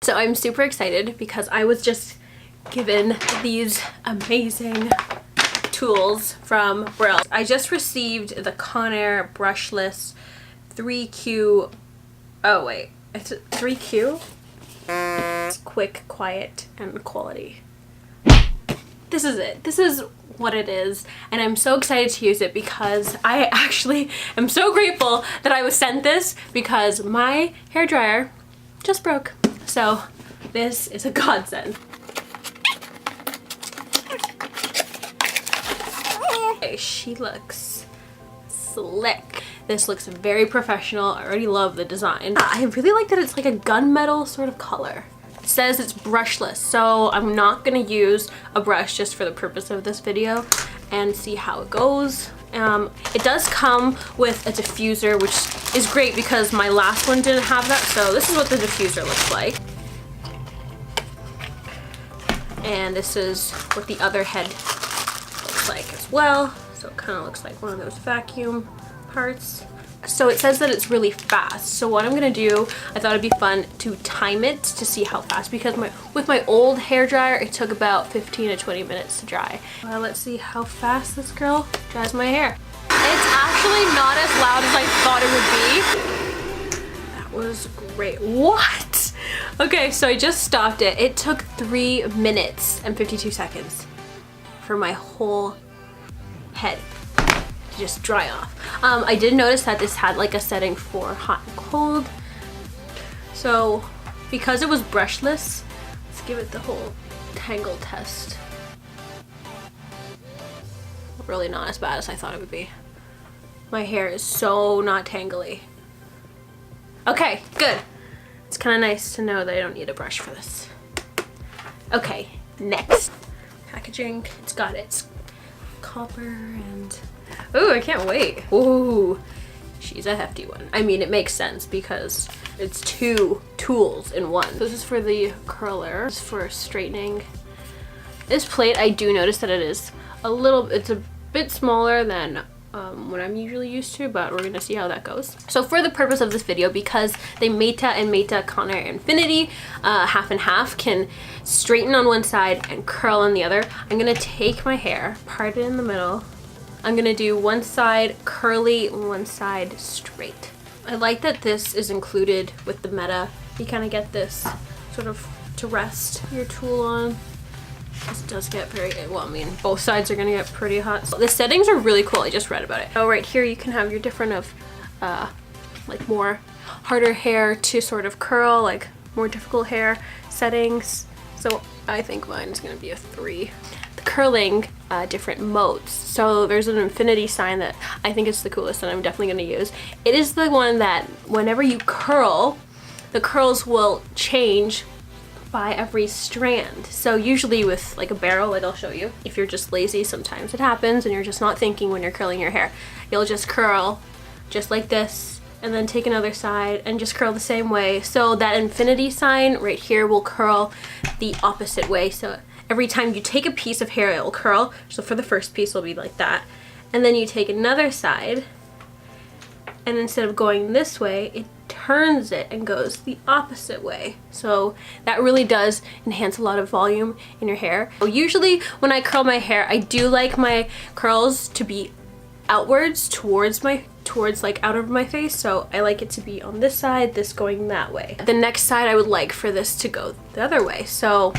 So I'm super excited because I was just given these amazing tools from Brill. I just received the Conair Brushless 3Q. Oh wait, it's 3Q? It's quick, quiet, and quality. This is it. This is what it is, and I'm so excited to use it because I actually am so grateful that I was sent this because my hairdryer just broke. So this is a godsend. Okay, she looks slick. This looks very professional. I already love the design. I really like that it's like a gunmetal sort of color. It says it's brushless, so I'm not gonna use a brush just for the purpose of this video and see how it goes. It does come with a diffuser, which is great because my last one didn't have that, so this is what the diffuser looks like. And this is what the other head looks like as well. So it kind of looks like one of those vacuum parts. So it says that it's really fast. So what I'm gonna do, I thought it'd be fun to time it to see how fast, because with my old hair dryer, it took about 15 to 20 minutes to dry. Well, let's see how fast this girl dries my hair. It's actually not as loud as I thought it would be. That was great. What? Okay, so I just stopped it. It took 3 minutes and 52 seconds for my whole head to just dry off. I did notice that this had like a setting for hot and cold. So because it was brushless, let's give it the whole tangle test. Really not as bad as I thought it would be. My hair is so not tangly. Okay, good. It's kind of nice to know that I don't need a brush for this. Okay, next. Packaging. It's got its copper and... Ooh, I can't wait. Ooh, she's a hefty one. I mean, it makes sense because it's 2 tools in one. This is for the curler. This is for straightening. This plate, I do notice that it's a bit smaller than what I'm usually used to, but we're gonna see how that goes. So for the purpose of this video, because the Metá and Metá Conair Infinity half and half can straighten on one side and curl on the other, I'm gonna take my hair, part it in the middle. I'm gonna do one side curly, one side straight. I like that this is included with the Metá. You kind of get this sort of to rest your tool on. This does get very, well, I mean, both sides are gonna get pretty hot. So the settings are really cool. I just read about it. Oh, right here you can have your different like more harder hair to sort of curl, like more difficult hair settings. So I think mine is gonna be a 3. The curling different modes. So there's an infinity sign that I think is the coolest and I'm definitely gonna use. It is the one that whenever you curl, the curls will change by every strand. So usually with like a barrel, like I'll show you, if you're just lazy, sometimes it happens and you're just not thinking when you're curling your hair. You'll just curl just like this and then take another side and just curl the same way. So that infinity sign right here will curl the opposite way. So every time you take a piece of hair, it will curl. So for the first piece, it'll be like that. And then you take another side and instead of going this way, it turns it and goes the opposite way. So that really does enhance a lot of volume in your hair. Usually when I curl my hair, I do like my curls to be outwards towards like out of my face. So I like it to be on this side, this going that way. The next side I would like for this to go the other way. So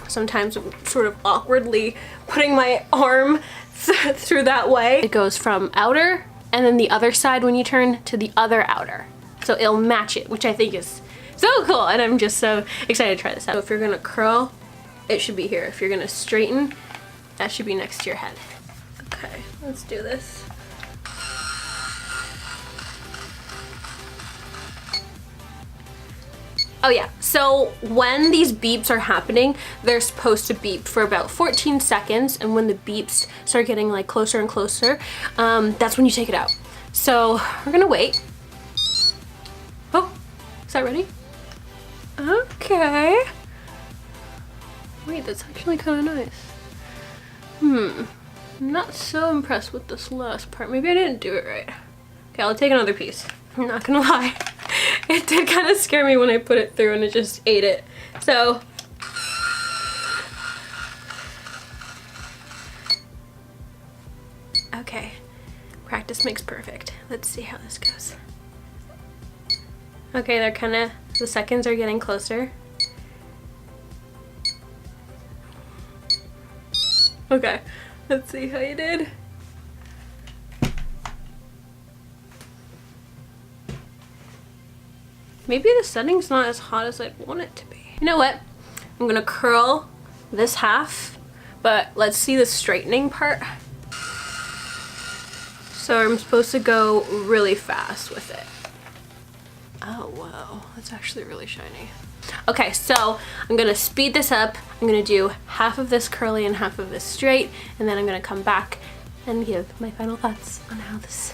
sometimes I'm sort of awkwardly putting my arm through that way. It goes from outer and then the other side when you turn to the other outer. So it'll match it, which I think is so cool, and I'm just so excited to try this out. So if you're gonna curl, it should be here. If you're gonna straighten, that should be next to your head. Okay, let's do this. Oh yeah, so when these beeps are happening, they're supposed to beep for about 14 seconds, and when the beeps start getting like closer and closer, that's when you take it out. So we're gonna wait. Oh, is that ready? Okay. Wait, that's actually kind of nice. I'm not so impressed with this last part. Maybe I didn't do it right. Okay, I'll take another piece. I'm not gonna lie. it did kind of scare me when I put it through and it just ate it. So okay, practice makes perfect. Let's see how this goes. Okay, they're kind of, the seconds are getting closer. Okay, let's see how you did. Maybe the setting's not as hot as I'd want it to be. You know what? I'm gonna curl this half, but let's see the straightening part. So I'm supposed to go really fast with it. Oh wow, that's actually really shiny. Okay, so I'm gonna speed this up. I'm gonna do half of this curly and half of this straight, and then I'm gonna come back and give my final thoughts on how this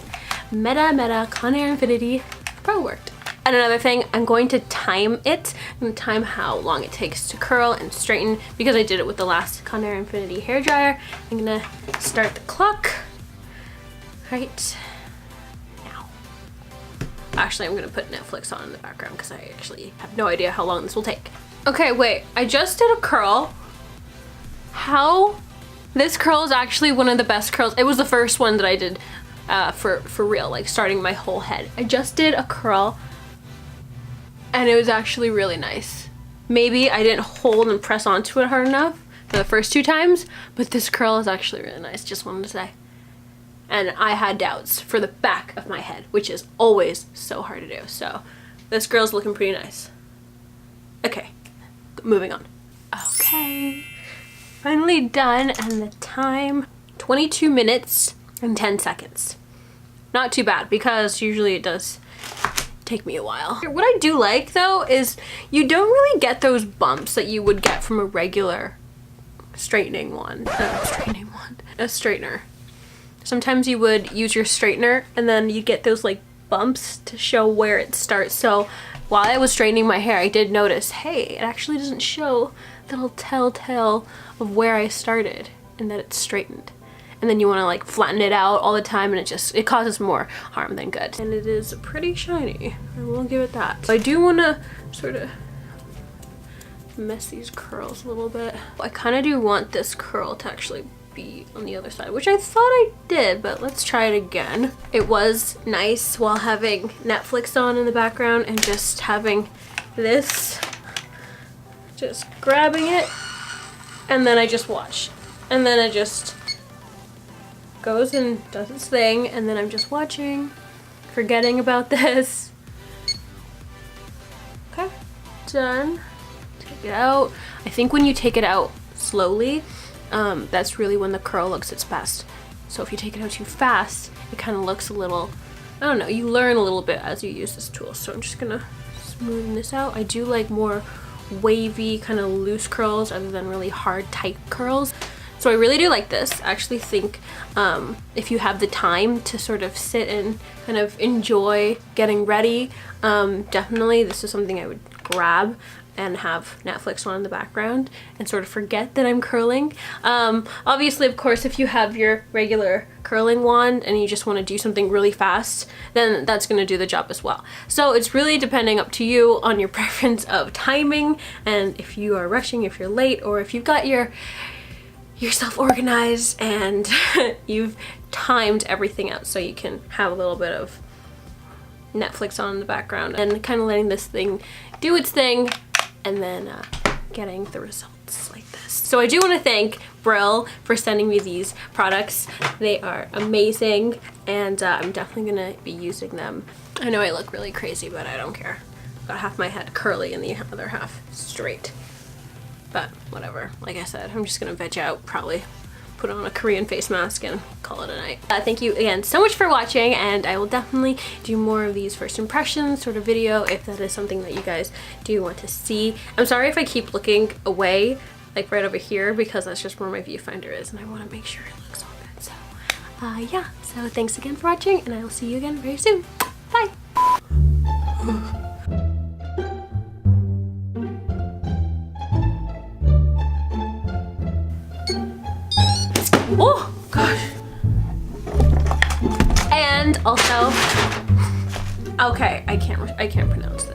Metá Conair Infinity Pro worked. And another thing, I'm going to time it. I'm gonna time how long it takes to curl and straighten because I did it with the last Conair Infinity hairdryer. I'm gonna start the clock right now. Actually, I'm gonna put Netflix on in the background because I actually have no idea how long this will take. Okay, wait, I just did a curl. How? This curl is actually one of the best curls. It was the first one that I did for real, like starting my whole head. I just did a curl and it was actually really nice. Maybe I didn't hold and press onto it hard enough for the first 2 times, but this curl is actually really nice, just wanted to say. And I had doubts for the back of my head, which is always so hard to do. So this girl's looking pretty nice. Okay, moving on. Okay, finally done, and the time, 22 minutes and 10 seconds. Not too bad because usually it does take me a while. What I do like though is you don't really get those bumps that you would get from a regular straightening one. A straightener. Sometimes you would use your straightener and then you get those like bumps to show where it starts. So while I was straightening my hair, I did notice, hey, it actually doesn't show the little telltale of where I started and that it's straightened. And then you want to like flatten it out all the time and it causes more harm than good. And it is pretty shiny, I will give it that. I do want to sort of mess these curls a little bit. I kind of do want this curl to actually be on the other side, which I thought I did, but let's try it again. It was nice while having Netflix on in the background and just having this, just grabbing it, and then I just watch. And then it just goes and does its thing, and then I'm just watching, forgetting about this. Okay, done. Take it out. I think when you take it out slowly, that's really when the curl looks its best. So if you take it out too fast, it kind of looks a little, I don't know, you learn a little bit as you use this tool. So I'm just gonna smoothen this out. I do like more wavy, kind of loose curls rather than really hard, tight curls. So I really do like this. I actually think if you have the time to sort of sit and kind of enjoy getting ready, definitely this is something I would grab and have Netflix on in the background and sort of forget that I'm curling. Obviously, of course, if you have your regular curling wand and you just want to do something really fast, then that's going to do the job as well. So it's really depending up to you on your preference of timing, and if you are rushing, if you're late, or if you've got yourself organized and you've timed everything out so you can have a little bit of Netflix on in the background and kind of letting this thing do its thing and then getting the results like this. So I do want to thank Brill for sending me these products. They are amazing, and I'm definitely gonna be using them. I know I look really crazy, but I don't care. I've got half my head curly and the other half straight. But whatever, like I said, I'm just gonna veg out, probably put on a Korean face mask and call it a night. Thank you again so much for watching, and I will definitely do more of these first impressions sort of video if that is something that you guys do want to see. I'm sorry if I keep looking away, like right over here, because that's just where my viewfinder is and I want to make sure it looks all good. So yeah, so thanks again for watching, and I will see you again very soon. Bye! Oh gosh. And also Okay, I can't pronounce this.